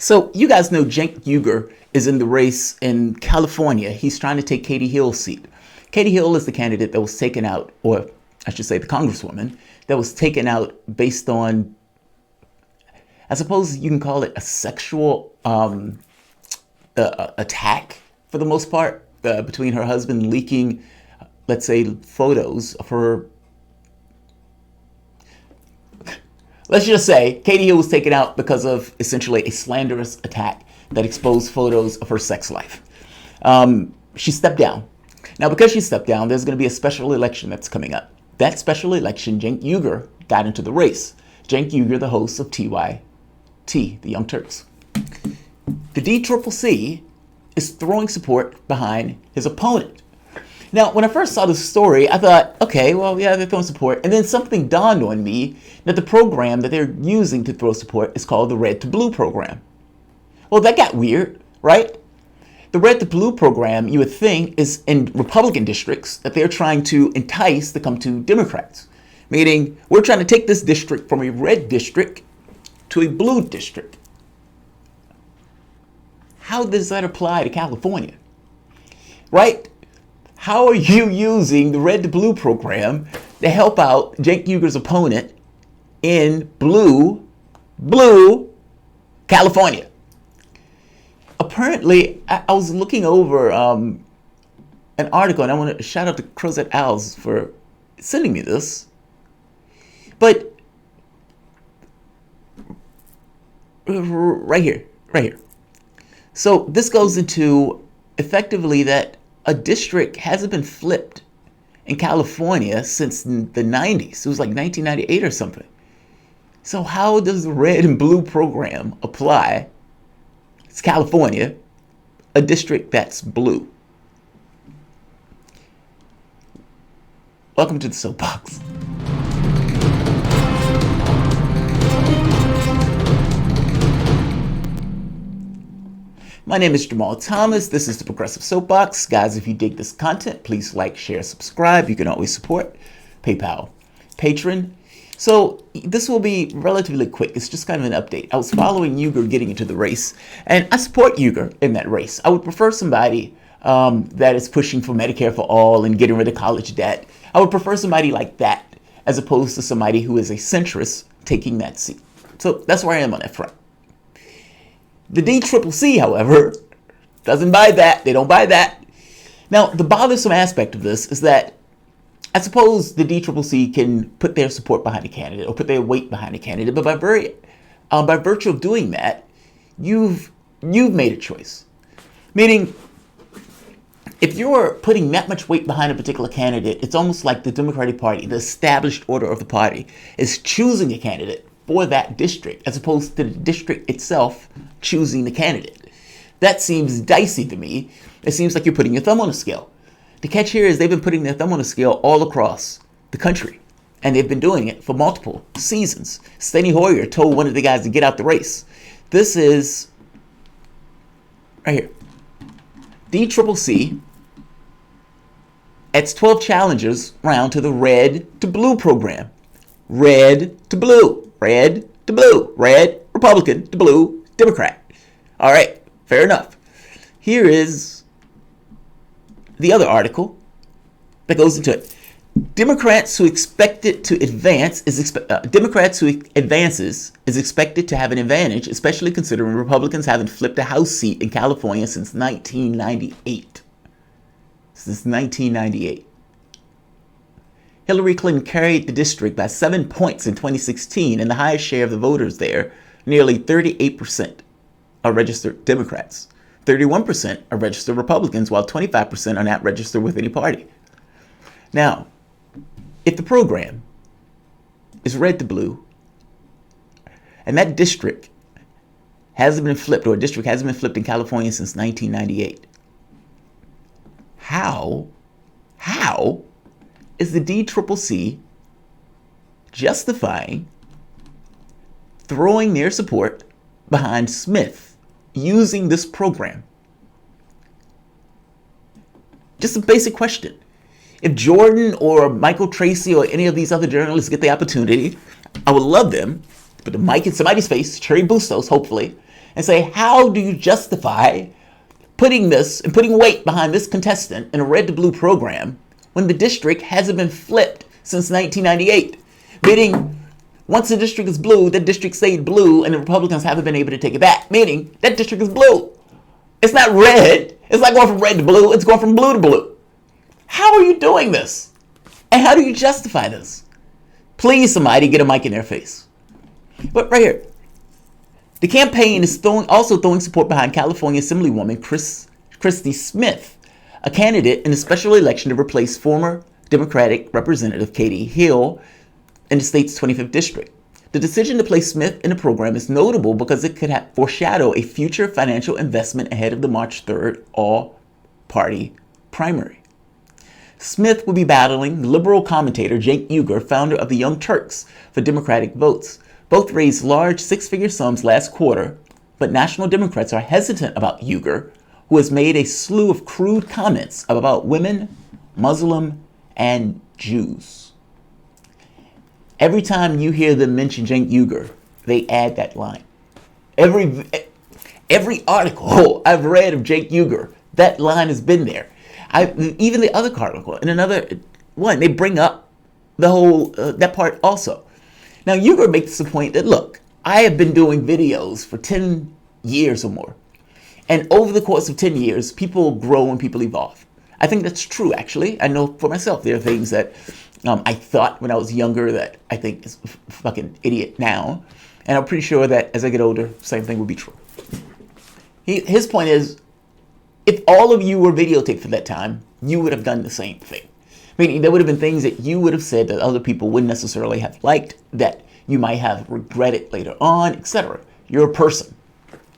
So you guys know Cenk Uygur is in the race in California. He's trying to take Katie Hill's seat. Katie Hill is the candidate that was taken out, or I should say the congresswoman, that was taken out based on, I suppose you can call it a sexual attack for the most part, between her husband leaking, let's say, photos of her. Let's just say Katie Hill was taken out because of essentially a slanderous attack that exposed photos of her sex life. She stepped down. Now, because she stepped down, there's going to be a special election that's coming up. That special election, Cenk Uygur got into the race. Cenk Uygur, the host of TYT, the Young Turks. The DCCC is throwing support behind his opponent. Now, when I first saw this story, I thought, okay, well, yeah, they're throwing support. And then something dawned on me that the program that they're using to throw support is called the Red to Blue program. Well, that got weird, right? The Red to Blue program, you would think, is in Republican districts that they're trying to entice to come to Democrats. Meaning, we're trying to take this district from a red district to a blue district. How does that apply to California? Right? How are you using the Red to Blue program to help out Cenk Uygur's opponent in blue California? Apparently, I was looking over an article, and I want to shout out to Crozet Owls for sending me this. But right here. So this goes into effectively that a district hasn't been flipped in California since the 90s. It was like 1998 or something. So how does the Red and Blue program apply? It's California, a district that's blue. Welcome to the Soapbox. My name is Jamal Thomas. This is the Progressive Soapbox. Guys, if you dig this content, please like, share, subscribe. You can always support PayPal, Patreon. So this will be relatively quick. It's just kind of an update. I was following Uygur getting into the race, and I support Uygur in that race. I would prefer somebody that is pushing for Medicare for all and getting rid of college debt. I would prefer somebody like that as opposed to somebody who is a centrist taking that seat. So that's where I am on that front. The DCCC, however, doesn't buy that. They don't buy that. Now, the bothersome aspect of this is that I suppose the DCCC can put their support behind a candidate or put their weight behind a candidate, but by virtue of doing that, you've made a choice. Meaning, if you're putting that much weight behind a particular candidate, it's almost like the Democratic Party, the established order of the party, is choosing a candidate for that district, as opposed to the district itself choosing the candidate. That seems dicey to me. It seems like you're putting your thumb on a scale. The catch here is they've been putting their thumb on a scale all across the country, and they've been doing it for multiple seasons. Steny Hoyer told one of the guys to get out the race. This is right here. DCCC adds 12 challengers round to the Red to Blue program. Red to Blue. Red to Blue. Red, Republican to Blue, Democrat. All right, fair enough. Here is the other article that goes into it. Democrats who expected to advance is expected to have an advantage, especially considering Republicans haven't flipped a House seat in California since 1998. Since 1998. Hillary Clinton carried the district by 7 points in 2016, and the highest share of the voters there, nearly 38%, are registered Democrats. 31% are registered Republicans, while 25% are not registered with any party. Now, if the program is red to blue, and that district hasn't been flipped, or a district hasn't been flipped in California since 1998, how is the DCCC justifying throwing their support behind Smith using this program? Just a basic question. If Jordan or Michael Tracy or any of these other journalists get the opportunity, I would love them to put the mic in somebody's face, Cherry Bustos, hopefully, and say, how do you justify putting this and putting weight behind this contestant in a red to blue program when the district hasn't been flipped since 1998? Meaning, once the district is blue, the district stayed blue, and the Republicans haven't been able to take it back. Meaning, that district is blue. It's not red. It's not going from red to blue. It's going from blue to blue. How are you doing this? And how do you justify this? Please, somebody get a mic in their face. But right here, the campaign is also throwing support behind California Assemblywoman Christy Smith, a candidate in a special election to replace former Democratic Representative Katie Hill in the state's 25th district. The decision to place Smith in the program is notable because it could foreshadow a future financial investment ahead of the March 3rd all-party primary. Smith will be battling liberal commentator Cenk Uygur, founder of the Young Turks, for Democratic votes. Both raised large six-figure sums last quarter, but national Democrats are hesitant about Uygur, who has made a slew of crude comments about women, Muslim, and Jews. Every time you hear them mention Cenk Uygur, they add that line. Every article I've read of Cenk Uygur, that line has been there. Even the other article, in another one, they bring up the whole, that part also. Now, Uygur makes the point that, look, I have been doing videos for 10 years or more. And over the course of 10 years, people grow and people evolve. I think that's true, actually. I know for myself, there are things that I thought when I was younger that I think is fucking idiot now. And I'm pretty sure that as I get older, same thing will be true. His point is, if all of you were videotaped for that time, you would have done the same thing. Meaning there would have been things that you would have said that other people wouldn't necessarily have liked, that you might have regretted later on, etc. You're a person.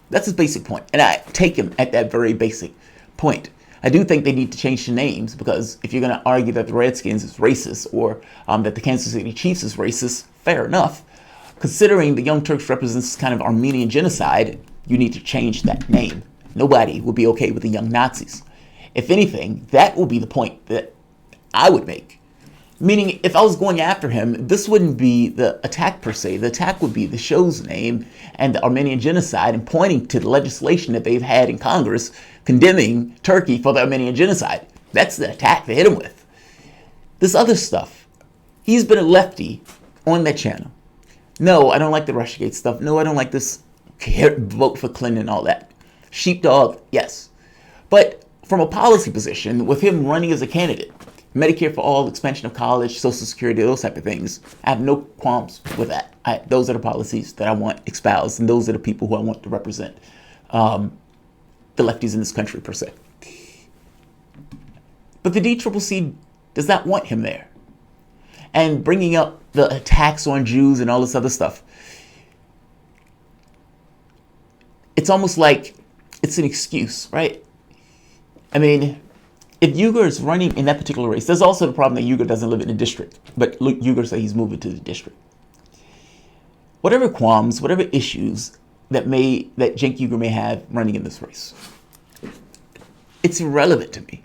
That's his basic point. And I take him at that very basic point. I do think they need to change the names, because if you're going to argue that the Redskins is racist or that the Kansas City Chiefs is racist, fair enough. Considering the Young Turks represents kind of Armenian genocide, you need to change that name. Nobody will be okay with the Young Nazis. If anything, that will be the point that I would make. Meaning, if I was going after him, this wouldn't be the attack per se. The attack would be the show's name and the Armenian genocide, and pointing to the legislation that they've had in Congress condemning Turkey for the Armenian genocide. That's the attack to hit him with. This other stuff, he's been a lefty on that channel. No, I don't like the Russiagate stuff. No, I don't like this vote for Clinton and all that. Sheepdog, yes. But from a policy position, with him running as a candidate, Medicare for all, expansion of college, Social Security, those type of things, I have no qualms with that. Those are the policies that I want espoused, and those are the people who I want to represent the lefties in this country, per se. But the DCCC does not want him there. And bringing up the attacks on Jews and all this other stuff, it's almost like it's an excuse, right? I mean, if Uygur is running in that particular race, there's also the problem that Uygur doesn't live in the district, but Uygur said he's moving to the district. Whatever qualms, whatever issues that Cenk Uygur may have running in this race, it's irrelevant to me.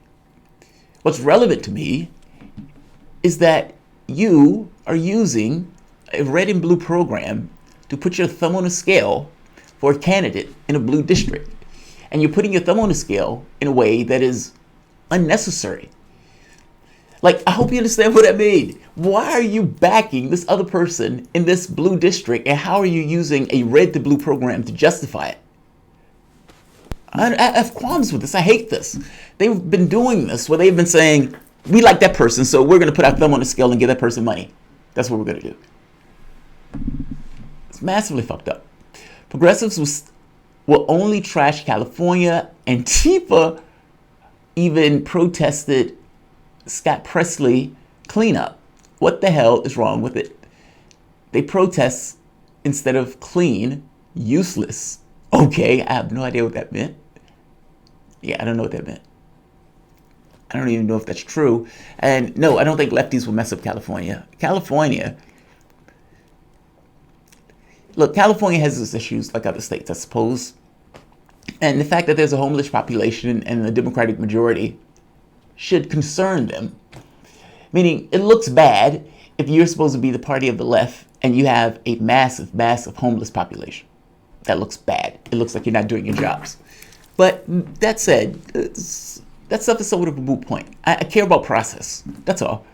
What's relevant to me is that you are using a red and blue program to put your thumb on a scale for a candidate in a blue district. And you're putting your thumb on the scale in a way that is unnecessary. Like, I hope you understand what I mean. Why are you backing this other person in this blue district, and how are you using a red to blue program to justify it? I have qualms with this. I hate this. They've been doing this where they've been saying, we like that person, so we're going to put our thumb on the scale and give that person money. That's what we're going to do. It's massively fucked up. Progressives will only trash California. Antifa even protested Scott Presley cleanup. What the hell is wrong with it? They protest instead of clean, useless. Okay, I have no idea what that meant. Yeah, I don't know what that meant. I don't even know if that's true. And no, I don't think lefties will mess up California. Look, California has its issues like other states, I suppose. And the fact that there's a homeless population and a Democratic majority should concern them. Meaning, it looks bad if you're supposed to be the party of the left and you have a massive, massive homeless population. that looks bad. It looks like you're not doing your jobs. But that said, that stuff is somewhat of a moot point. I care about process. That's all.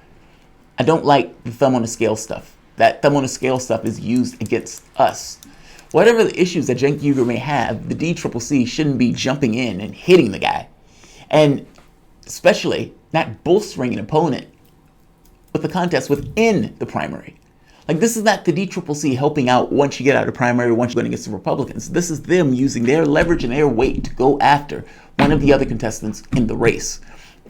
I don't like the thumb on the scale stuff. That thumb on the scale stuff is used against us. Whatever the issues that Cenk Uygur may have, the DCCC shouldn't be jumping in and hitting the guy. And especially not bolstering an opponent with the contest within the primary. Like, this is not the DCCC helping out once you get out of primary, once you're going against the Republicans. This is them using their leverage and their weight to go after one of the other contestants in the race.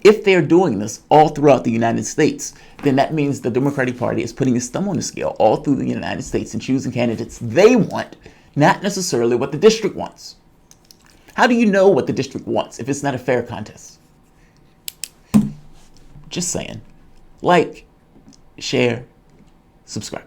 If they're doing this all throughout the United States, then that means the Democratic Party is putting its thumb on the scale all through the United States and choosing candidates they want, not necessarily what the district wants. How do you know what the district wants if it's not a fair contest? Just saying. Like, share, subscribe.